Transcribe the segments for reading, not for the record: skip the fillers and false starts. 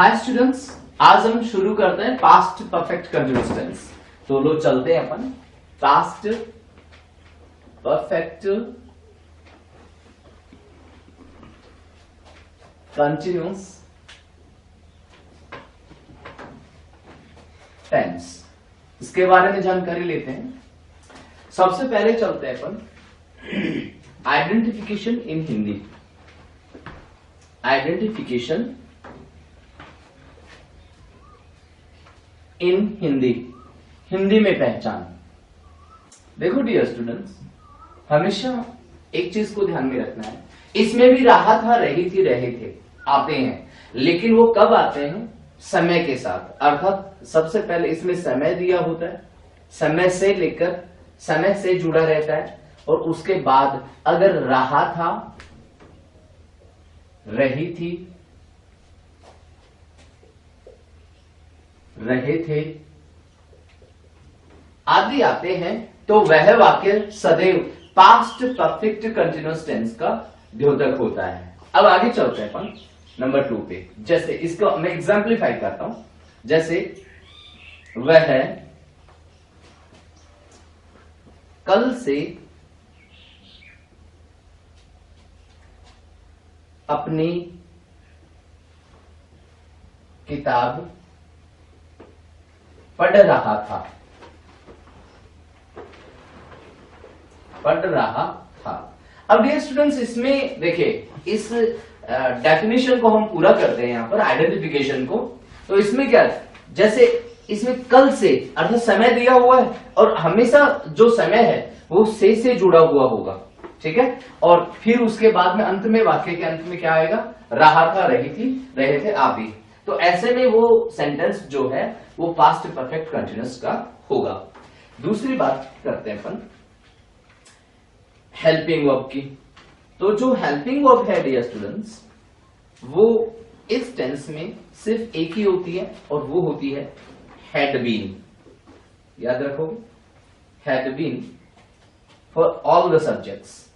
Hi students, आज हम शुरू करते हैं पास्ट परफेक्ट कंटीन्यूअस टेंस। तो लो चलते हैं अपन पास्ट परफेक्ट कंटीन्यूअस टेंस, इसके बारे में जानकारी लेते हैं। सबसे पहले चलते हैं अपन आइडेंटिफिकेशन इन हिंदी। आइडेंटिफिकेशन इन हिंदी, हिंदी में पहचान। देखो डियर स्टूडेंट्स, हमेशा एक चीज को ध्यान में रखना है, इसमें भी रहा था, रही थी, रहे थे आते हैं, लेकिन वो कब आते हैं? समय के साथ। अर्थात सबसे पहले इसमें समय दिया होता है, समय से लेकर समय से जुड़ा रहता है, और उसके बाद अगर रहा था, रही थी, रहे थे आदि आते हैं, तो वह वाक्य सदैव पास्ट परफेक्ट कंटीन्यूअस टेंस का द्योतक होता है। अब आगे चलते हैं अपन नंबर 2 पे। जैसे इसको मैं एग्जाम्पलीफाई करता हूं, जैसे वह कल से अपनी किताब पढ़ रहा था, पढ़ रहा था। अब डियर स्टूडेंट्स, इसमें देखिए, इस डेफिनेशन को हम पूरा करते हैं यहां पर, आइडेंटिफिकेशन को। तो इसमें क्या है, जैसे इसमें कल से अर्थात समय दिया हुआ है, और हमेशा जो समय है वो से जुड़ा हुआ होगा, ठीक है। और फिर उसके बाद में अंत में, वाक्य के अंत में क्या आएगा? रहा था, रही थी, रहे थे आदि। तो ऐसे में वो सेंटेंस जो है वो पास्ट परफेक्ट कंटीन्यूअस का होगा। दूसरी बात करते हैं अपन हेल्पिंग वर्ब की। तो जो हेल्पिंग वर्ब है डियर स्टूडेंट्स, वो इस टेंस में सिर्फ एक ही होती है, और वो होती है हैड बीन। याद रखोगे, had been for all the subjects,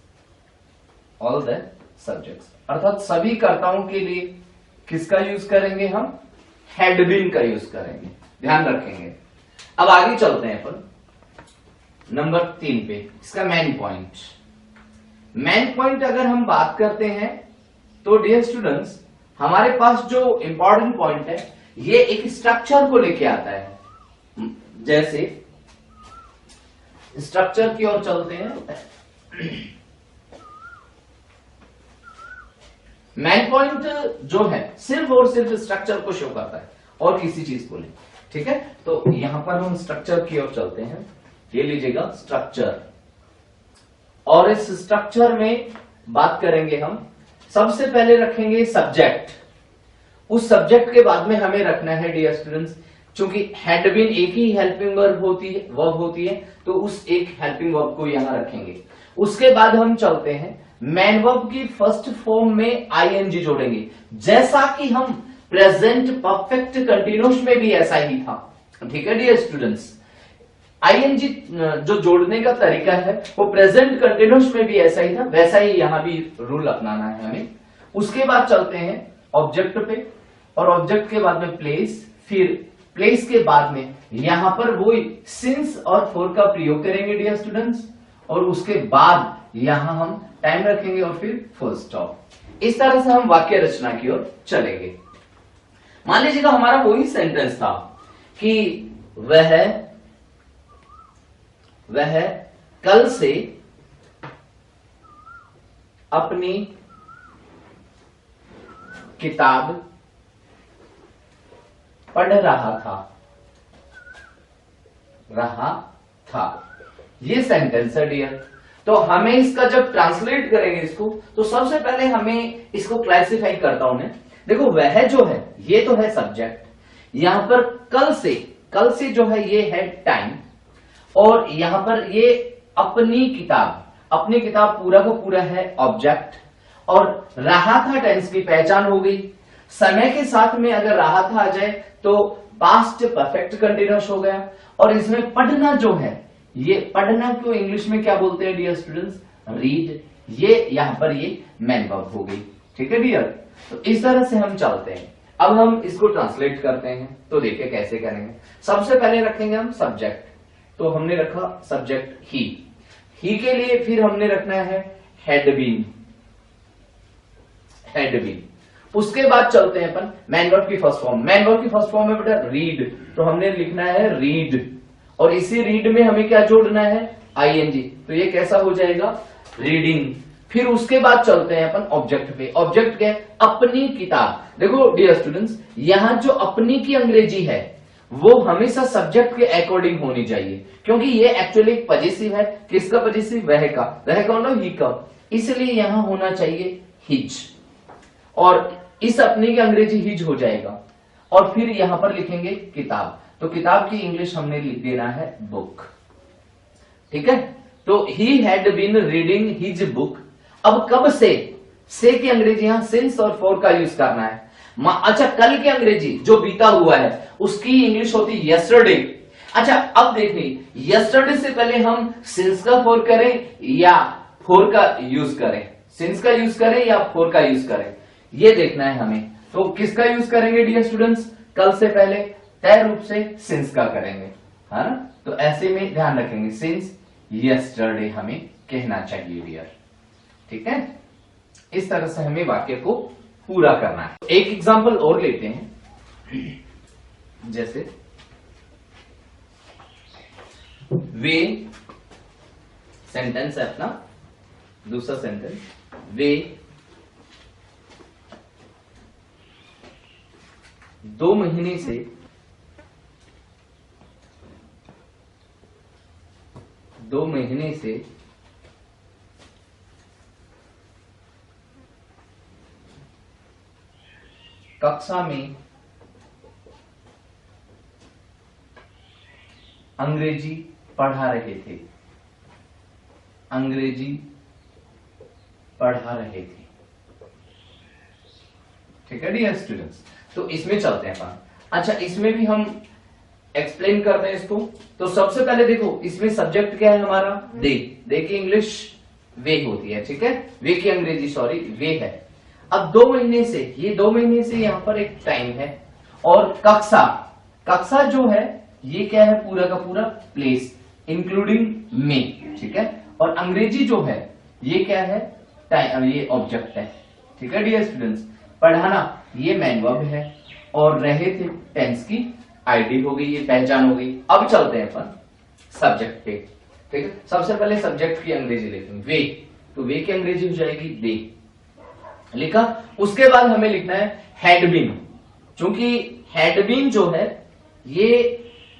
all the subjects. अर्थात सभी कर्ताओं के लिए किसका यूज करेंगे हम? हैड बीन का यूज करेंगे, ध्यान रखेंगे। अब आगे चलते हैं अपन नंबर 3 पे, इसका मेन पॉइंट। मेन पॉइंट अगर हम बात करते हैं तो डियर स्टूडेंट्स, हमारे पास जो इंपॉर्टेंट पॉइंट है, ये एक स्ट्रक्चर को लेके आता है। जैसे स्ट्रक्चर की ओर चलते हैं। मेन पॉइंट जो है सिर्फ और सिर्फ स्ट्रक्चर को शो करता है, और किसी चीज को नहीं, ठीक है। तो यहां पर हम स्ट्रक्चर की ओर चलते हैं। ये लीजिएगा स्ट्रक्चर, और इस स्ट्रक्चर में बात करेंगे हम। सबसे पहले रखेंगे सब्जेक्ट। उस सब्जेक्ट के बाद में हमें रखना है डियर स्टूडेंट्स, चूंकि हैड बीन एक ही हेल्पिंग वर्ब होती है, तो उस एक हेल्पिंग वर्ब को यहां रखेंगे। उसके बाद हम चलते हैं मैन वर्ब की फर्स्ट फॉर्म में आईएनजी जोड़ेंगे, जैसा कि हम प्रेजेंट परफेक्ट कंटीन्यूअस में भी ऐसा ही था, ठीक है डियर स्टूडेंट्स। आईएनजी जो जोड़ने का तरीका है वो प्रेजेंट कंटीन्यूअस में भी ऐसा ही था, वैसा ही यहां भी रूल अपनाना है हमें। उसके बाद चलते हैं ऑब्जेक्ट पे, और ऑब्जेक्ट के बाद में प्लेस, फिर प्लेस के बाद में यहां पर वो सिंस और फॉर का प्रयोग करेंगे डियर स्टूडेंट्स, और उसके बाद यहां हम टाइम रखेंगे, और फिर फुल स्टॉप। इस तरह से हम वाक्य रचना की ओर चलेंगे। मान लीजिएगा हमारा वही सेंटेंस था कि वह कल से अपनी किताब पढ़ रहा था। ये सेंटेंस है डियर। तो हमें इसका जब ट्रांसलेट करेंगे इसको, तो सबसे पहले हमें इसको क्लासिफाई करता हूं मैं। देखो, वह जो है ये तो है सब्जेक्ट, यहां पर कल से जो है ये है टाइम, और यहां पर ये अपनी किताब पूरा को पूरा है ऑब्जेक्ट, और रहा था टेंस की पहचान हो गई। समय के साथ में अगर रहा था आ जाए तो पास्ट परफेक्ट कंटीन्यूअस हो गया, और इसमें पढ़ना जो है, ये पढ़ना को इंग्लिश में क्या बोलते हैं डियर स्टूडेंट्स? रीड। ये यहां पर ये मेन वर्ब हो गई, ठीक है डियर। तो इस तरह से हम चलते हैं। अब हम इसको ट्रांसलेट करते हैं, तो देखिए कैसे करेंगे। सबसे पहले रखेंगे हम सब्जेक्ट, तो हमने रखा सब्जेक्ट ही के लिए फिर हमने रखना है हैड बीन, हैड बीन। उसके बाद चलते हैं अपन मैन वर्ब की फर्स्ट फॉर्म। मैन वर्ब की फर्स्ट फॉर्म है बेटा रीड, तो हमने लिखना है रीड, और इसी रीड में हमें क्या जोड़ना है, आईएनजी, तो ये कैसा हो जाएगा, रीडिंग। फिर उसके बाद चलते हैं अपन ऑब्जेक्ट पे। ऑब्जेक्ट क्या है, अपनी किताब। देखो डियर स्टूडेंट्स, यहां जो अपनी की अंग्रेजी है वो हमेशा सब्जेक्ट के अकॉर्डिंग होनी चाहिए, क्योंकि ये एक्चुअली एक पजेसिव है। किसका पजेसिव, वह का, वह कौन है, ही का, इसलिए यहां होना चाहिए हिज, और इस अपनी की अंग्रेजी हिज हो जाएगा। और फिर यहां पर लिखेंगे किताब, तो किताब की इंग्लिश हमने लिख देना है बुक, ठीक है। तो he had been reading his book. अब कब से की अंग्रेजी यहां सिंस और फॉर का यूज करना है। अच्छा, कल की अंग्रेजी जो बीता हुआ है उसकी इंग्लिश होती है यस्टरडे। अच्छा, अब देखिए यस्टरडे से पहले हम सिंस का फॉर करें या फोर का यूज करें, सिंस का यूज करें या फोर का यूज करें, ये देखना है हमें। तो किसका यूज करेंगे डियर स्टूडेंट्स, कल से पहले तय रूप से सिंस का करेंगे, है ना। तो ऐसे में ध्यान रखेंगे सिंस यस्टरडे हमें कहना चाहिए डियर, ठीक है। इस तरह से हमें वाक्य को पूरा करना है। एक एग्जांपल और लेते हैं, जैसे वे सेंटेंस है अपना, दूसरा सेंटेंस, वे 2 महीने से कक्षा में अंग्रेजी पढ़ा रहे थे, ठीक है डियर स्टूडेंट्स। तो इसमें चलते हैं अपन। अच्छा, इसमें भी हम एक्सप्लेन करते हैं इसको। तो सबसे पहले देखो, इसमें सब्जेक्ट क्या है हमारा, दे की इंग्लिश वे होती है, ठीक है, वे की अंग्रेजी सॉरी वे है। अब 2 महीने से, ये 2 महीने से यहां पर एक टाइम है, और कक्षा जो है ये क्या है, पूरा का पूरा प्लेस इंक्लूडिंग मे, ठीक है। और अंग्रेजी जो है ये क्या है, टाइम, ये ऑब्जेक्ट है, ठीक है डियर स्टूडेंट्स। पढ़ाना ये मैन वर्ब है, और रहे थे टेंस की आईडी हो गई, ये पहचान हो गई। अब चलते हैं अपन सब्जेक्ट पे, ठीक है। सबसे पहले सब्जेक्ट की अंग्रेजी लिखेंगे वे, तो वे की अंग्रेजी हो जाएगी दे, लिखा। उसके बाद हमें लिखना है हैड बीन, क्योंकि हैड बीन जो है ये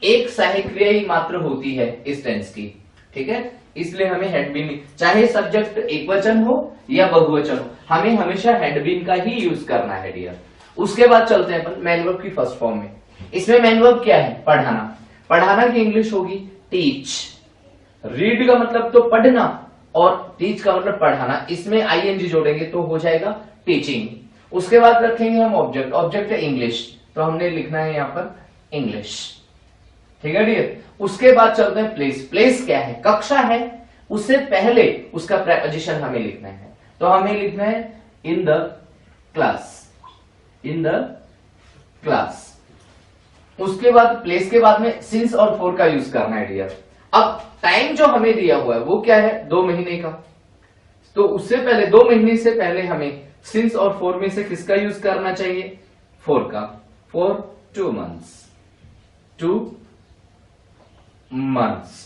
एक सहायक क्रिया ही मात्र होती है इस टेंस की, ठीक है, इसलिए हमें हैड बीन, चाहे सब्जेक्ट एक वचन हो या बहुवचन हो, हमें हमेशा हैड बीन का ही यूज करना है डियर। उसके बाद चलते हैं अपन मैन वर्ब की फर्स्ट फॉर्म में। इसमें मैन वर्ब क्या है, पढ़ाना की इंग्लिश होगी टीच। रीड का मतलब तो पढ़ना, और टीच का मतलब पढ़ाना, इसमें आईएनजी जोड़ेंगे तो हो जाएगा टीचिंग। उसके बाद रखेंगे हम ऑब्जेक्ट है इंग्लिश, तो हमने लिखना है यहां पर इंग्लिश, ठीक है डियर। उसके बाद चलते हैं प्लेस क्या है, कक्षा है, उससे पहले उसका प्रेपोजिशन हमें लिखना है, तो हमें लिखना है इन द क्लास। उसके बाद प्लेस के बाद में सिंस और फॉर का यूज करना है डियर। अब टाइम जो हमें दिया हुआ है वो क्या है, 2 महीने का, तो उससे पहले 2 महीने से पहले हमें सिंस और फॉर में से किसका यूज करना चाहिए, फॉर का, फॉर 2 months, 2 months,